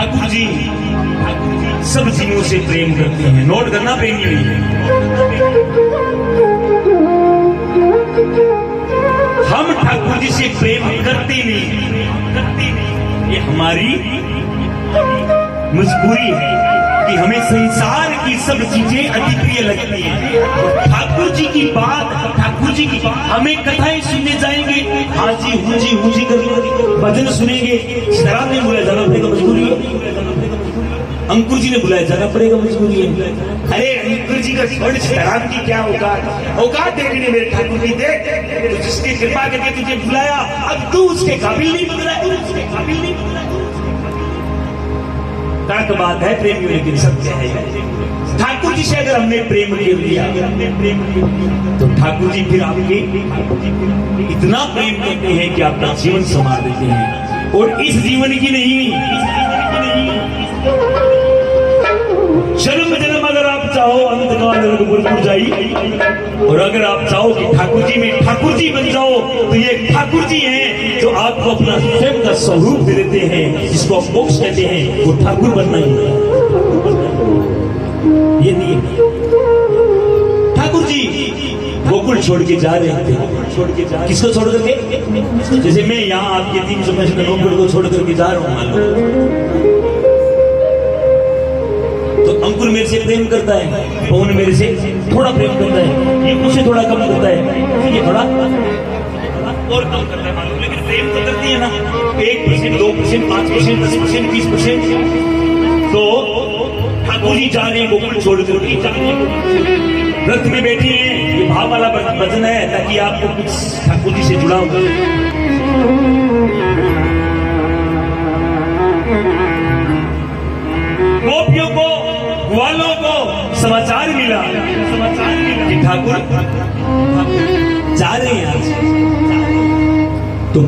ठाकुर जी सब जीवों से प्रेम करते हैं। नोट करना प्रेमी नहीं है। हम ठाकुर जी से प्रेम करते नहीं, ये हमारी मजबूरी है कि हमें संसार की सब चीजें अति प्रिय लगती हैं। ठाकुर जी की बात, ठाकुर जी की हमें कथाएं सुनने जाएंगे, हाँ जी हूँ जी कर भजन सुनेंगे, शराब नहीं बुलाया जाना पड़ेगा, मजबूरी है। अंकुर जी ने बुलाया जाना पड़ेगा, मजबूरी है। अरे अंकुर जी का छोड़, शराब की क्या औकात देखी ने मेरे ठाकुर जी देख, जिसकी कृपा करके तुझे बुलाया, अब तू उसके काबिल नहीं बन रहा है, उसके काबिल नहीं बन रहा है। तर्क बात है प्रेमियों, लेकिन सत्य है। ठाकुर जी से अगर हमने प्रेम कर लिया तो ठाकुर जी फिर आपके इतना प्रेम करते हैं कि अपना जीवन संवार देते हैं। और इस जीवन की नहीं, जन्म जन्म अगर आप चाहो अंतकाल नरकपुर जाई, और अगर आप चाहो कि ठाकुर जी में ठाकुर जी बन जाओ, तो ये ठाकुर जी हैं जो आपको अपना स्वयं का स्वरूप दे देते हैं, जिसको आप मोक्ष कहते हैं। वो ठाकुर बनना ही है, ये नहीं है। ठाकुर जी गोकुल छोड़ के जा रहे थे, किसको छोड़ करके? जैसे मैं यहाँ आपके 365 नवंबर को छोड़ करके जा रहा हूँ, तो अंकुर मेरे से प्रेम करता है, पवन मेरे से थोड़ा प्रेम करता है, ये मुझसे थोड़ा कम करता है, ये थोड़ा और कम करता है मालूम, लेकिन प्रेम तो करती है ना। 1%, 2%, 5%, 10%, 20%। तो ठाकुर जी जा रहे हैं गोकुल छोड़ कर, व्रत में बैठी है, ये भाव वाला भजन है ताकि आपको कुछ ठाकुर जी से जुड़ा हो। गोपियों को, ग्वालों को समाचार मिला कि ठाकुर जा रहे हैं आज। तुम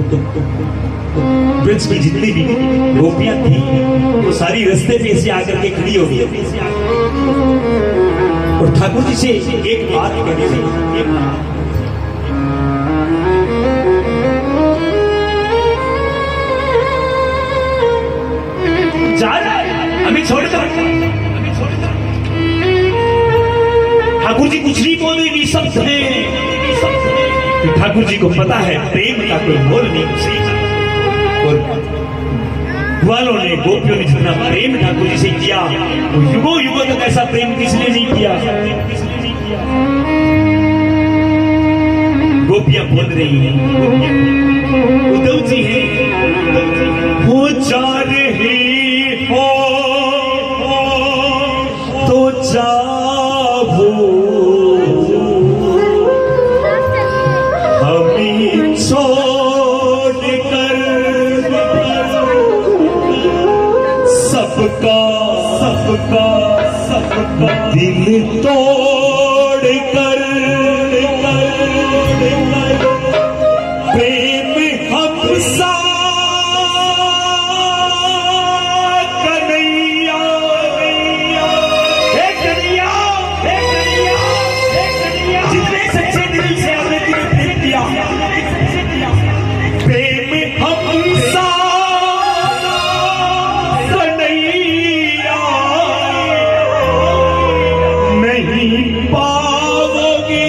वृक्ष में जितनी भी गोपियां थी वो सारी रास्ते पे ऐसे आकर के खड़ी हो गई, और ठाकुर जी से एक बात कहने लगी, जा रहा है हमें छोड़कर। ठाकुर जी कुछ नहीं बोलेगी, सब सुने। ठाकुर जी को पता है प्रेम का कोई मोल नहीं, और ग्वालों ने, गोपियों ने जितना प्रेम ठाकुर जी से किया, वो युगों युगों तक ऐसा प्रेम किसने नहीं किया। गोपियां बोल रही हैं, उद्धव जी हैं, हो जा रही हो तो जाओ, हमें छोड़ कर सबका दिल तोड़ कर, प्रेम हमसा कन्हैया, हे कन्हैया, हे कन्हैया, हे कन्हैया, जितने सच्चे दिल से हमने तुम्हें प्रेम किया, प्रेम हमसा कन्हैया नहीं पाओगे,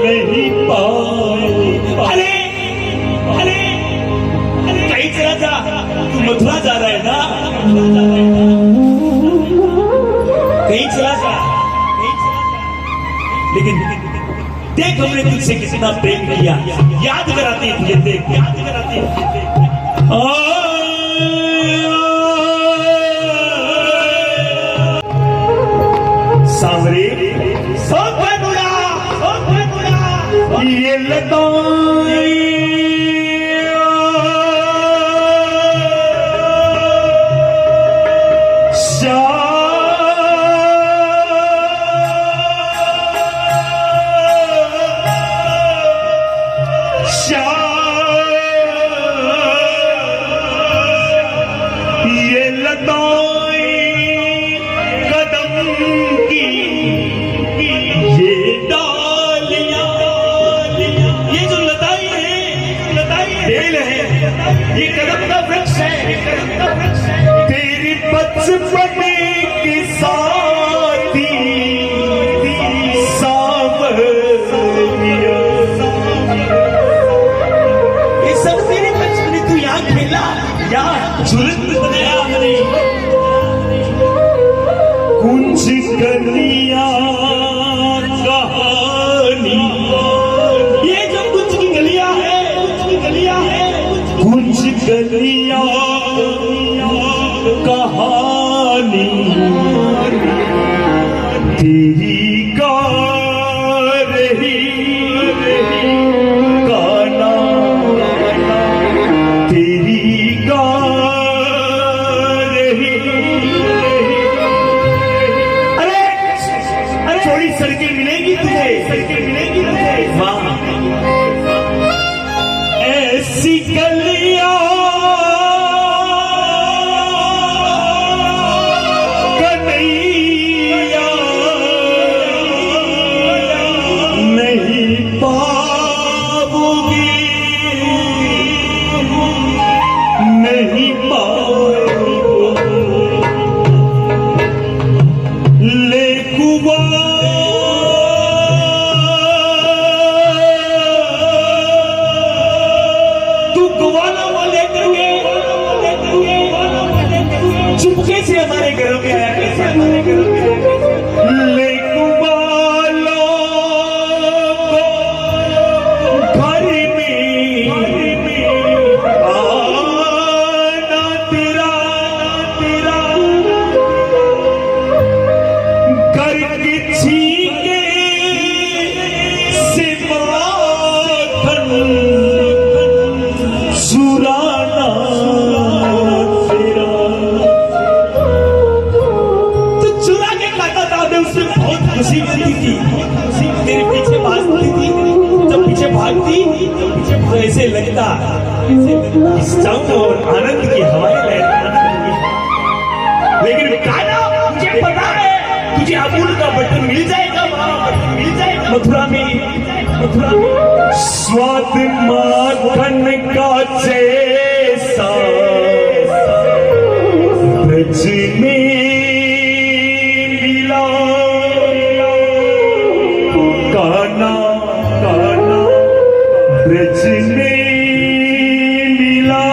नहीं पाओगे। अरे अरे अरे कहीं चला जा, तू मथुरा जा रहा है ना, कहीं चला जा, लेकिन देख हमने तुझसे कितना प्रेम किया, याद कराते हैं तुझे, देख याद कराते हैं। सावरे ये लताएं ये लताएं कदम की, ये डालियां, ये जो लताएं हैं, बेल है, ये कदम का वृक्ष है, ये कदम का वृक्ष है। तेरी बचपन की साथी सावरिया, ये सब तेरे बचपन तू यहाँ खेला, यहाँ झुलत बनाया हमने। कुंज गलिया कहानी, ये जो कुंज की गलियां है, कुंज की गलियां है, कुंज गलियां कहानी तेरी गा रही गाना, तेरी गा रही। थोड़ी सड़कें मिलेंगी तुझे, सड़कें मिलेंगी तुझे। वाह, ऐसी गलियां कन्हैया नहीं पाओगी, नहीं पाओगी। ले कुआ चुपके से हमारे घरों में आया करता, हमारे घरों में लेकुवालों को घर में आना तेरा घर की छीके से माखन सुराना खुशी मिलती थी, तेरे पीछे भागती थी, जब पीछे भागती तो ऐसे लगता और आनंद की हवाएं लहराती। लेकिन काना, मुझे पता है तुझे अमूल का बटन मिल जाएगा, बटन मिल जाएगा मथुरा में, मथुरा में। स्वाद माखन का जैसा ब्रज में मिला, काना काना ब्रज में मिला,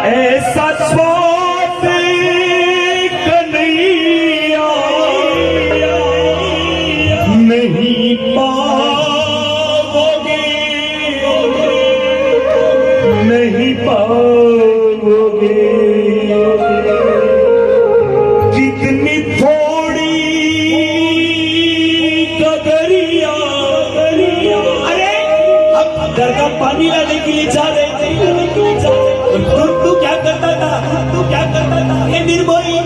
ऐसा स्वाद कन्हैया नहीं पाओगे, नहीं पाओगे। कितनी थोड़ी गगरिया, अरे हम घर का पानी लाने के लिए जा रहे थे, तू क्या करता था, तू क्या करता था? ये निर्भोई,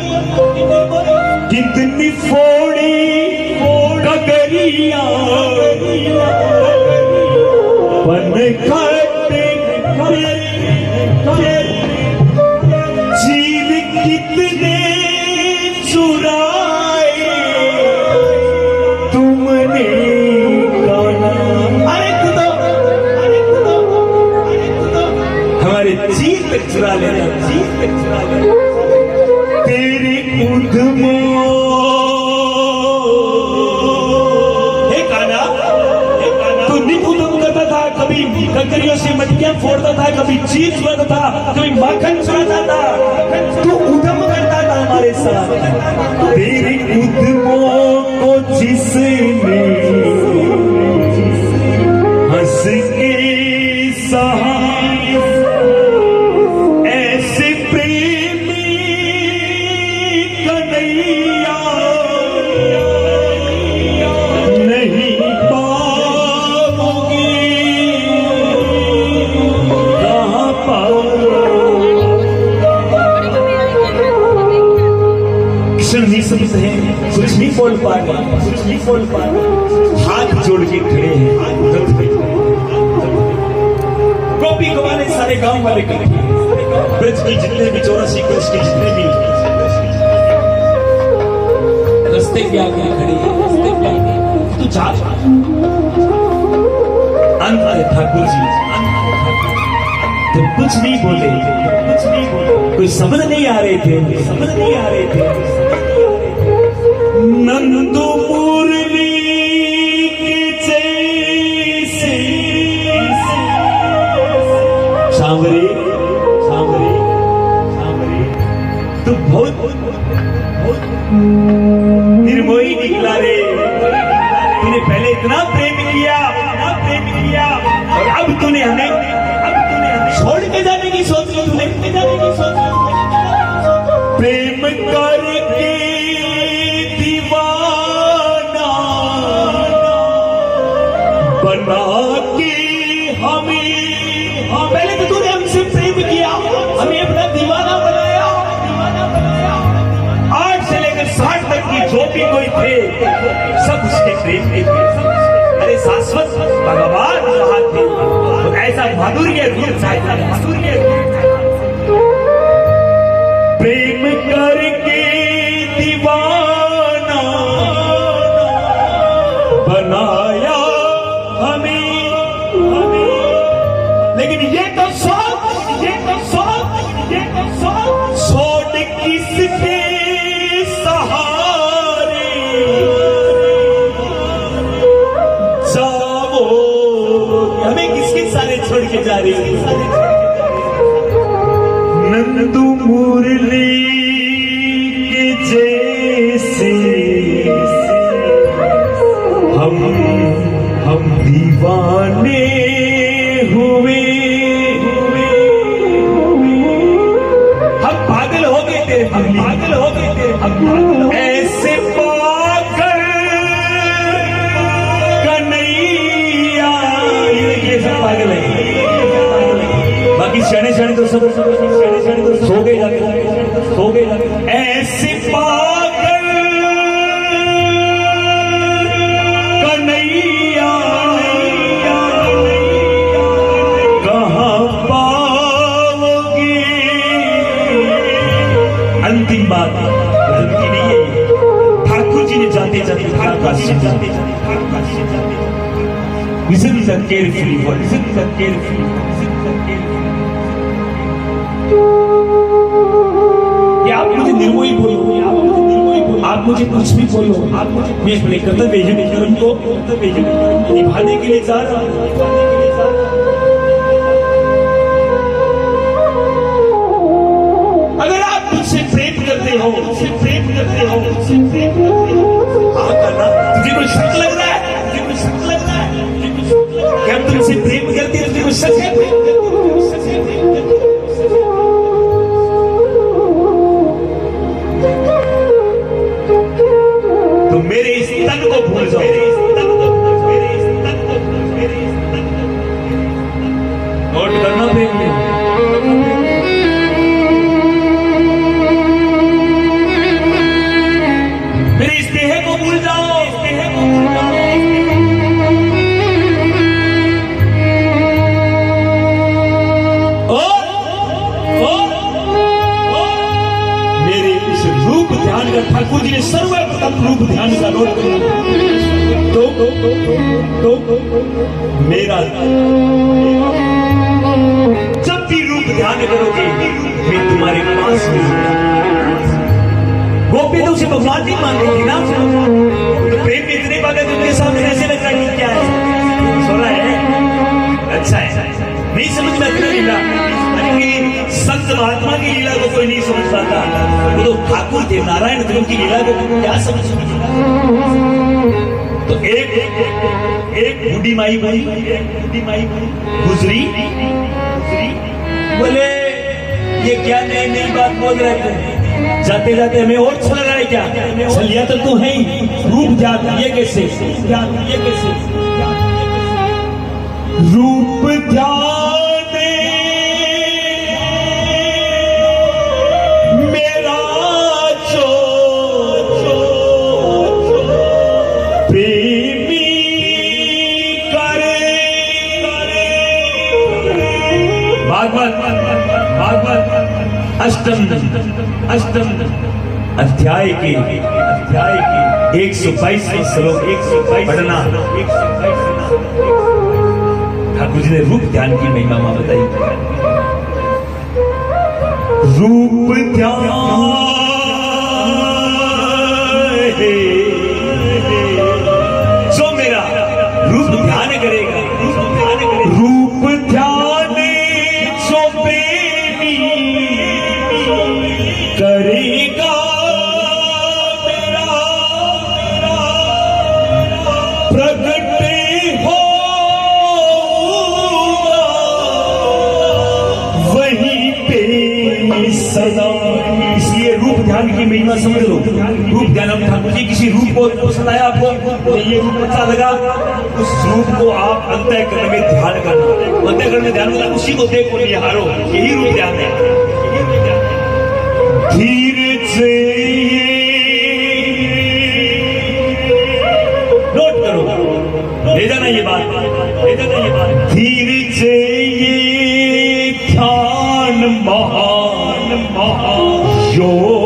कितनी फोड़ी गगरिया बन खटे जीव कितने चुराए तुमने गाना। अरे खुदा, अरे खुदा, अरे खुदा, हमारे जीव तक चुरा लेना, जीव तक चुरा लेना। तेरी उद्यमों, हे काना, तू निपुदम करता था, कभी कंकरियों से मटकियां फोड़ता था, कभी चीज चुराता था, कभी माखन चुराता था, तू उद्यम करता था हमारे साथ। तेरी उद्यमों को जिसने हंस के सहा, ऐसे प्रेमी कन्हैया नहीं पाओगे, कहाँ पाओगे। क्षण नहीं समझते हैं, कुछ नहीं बोल पा रहे, कुछ नहीं बोल पा रहे, हाथ जोड़ के खड़े हैं। गोपी गवाले सारे गांव वाले इकट्ठे, ब्रज की जितने भी 84 ब्रज के जितने भी रास्ते के आगे खड़ी है, रास्ते के आगे तू जा। अंत है ठाकुर जी, तुम कुछ नहीं बोले, कुछ नहीं बोले, कोई शब्द नहीं आ रहे थे, शब्द नहीं आ रहे थे। नंदू मुरली के जैसे सांवरे सांवरे सांवरे, तू बहुत निर्मोही निकला रे। तूने पहले इतना प्रेम किया, और अब तूने हमें छोड़ के जाने की सोच ली, तूने प्रेम करके दीवाना बना के हमें, पहले तो तूने हमसे प्रेम किया, हमें अपना दीवाना बनाया। 8 से लेकर 60 तक की जो भी कोई थे सब उसके प्रेम के थे। अरे शाश्वत भगवान रहा थे तो ऐसा माधुर्य रूप चाहिए, माधुर्य प्रेम करके दीवाना बनाया हमें, लेकिन ये तो सब छोड़ किसके सहारे जाओ, हमें किसके सारे छोड़ के जा रही है। नंदू मुरली के जैसे हम दीवाने हुए, हम पागल हो गए थे, पागल हो गए थे, ऐसे पागल कन्हैया, ये सब पागल है। बाकी शने तो सब सो गए जाके, सो गए जाके। ऐसे पागल कन्हैया कहाँ पाओगे। अंतिम बात की नहीं है, ठाकुर जी ने जाते जाते listen carefully, listen carefully, कि आप मुझे निर्मोही बोलो, आप मुझे कुछ भी बोलो, आप मुझे मैं अपने कर्तव्य को निभाने के लिए जा रहा हूं। अगर आप मुझसे प्रेम करते हो, हाँ करना। तुझे कोई शक लग रहा है, कि हम तुमसे प्रेम करते हैं, तुझे कोई शक है? तो मेरे इस तन को भूल जाओ, नोट करना प्रेम में। मेरे इस देह को भूल जाओ, ठाकुर जी ने सर्वप्रथम रूप ध्यान का नोट किया। तो मेरा जब भी रूप ध्यान करोगे मैं तुम्हारे पास हूं। गोपी तो उसे भगवान नहीं मान रही थी ना, तो प्रेम में इतने बात उनके सामने ऐसे लग रहा है कि क्या है, सोना है, अच्छा है, नहीं समझ में इतना लीला। संत महात्मा की लीला को कोई नहीं समझ पाता, वो तो ठाकुर थे, नारायण थे, उनकी लीला को क्या समझ सकता। तो एक बूढ़ी माई गुजरी, बोले ये क्या नई बात बोल रहे थे, जाते जाते हमें और चल रहा है क्या? चलिया तो तू है ही, रूप ध्यान, ये कैसे रूप ध्यान अष्टम अध्याय के 122 श्लोक 122 पढ़ना। ठाकुर जी ने रूप ध्यान की महिमा मां बताई। रूप ध्यान जो मेरा रूप ध्यान करेगा, रूप ध्यान जो बेनी करेगा मेरा प्रगट हो वहीं पे सदा। इसलिए रूप ध्यान की महिमा समझ लो। रूप ध्यान, हम ठाकुर जी किसी रूप को पसंद आया आपको, तो ये रूप अच्छा लगा, उस रूप को आप अंतःकरण में ध्यान करना। अंतःकरण में ध्यान होता, उसी को देखो, निहारो, यही रूप ध्यान है। धीरे से नोट करो, ले जाना ये बात, ले जाना ये बात। धीरे से ये ध्यान महान महान योग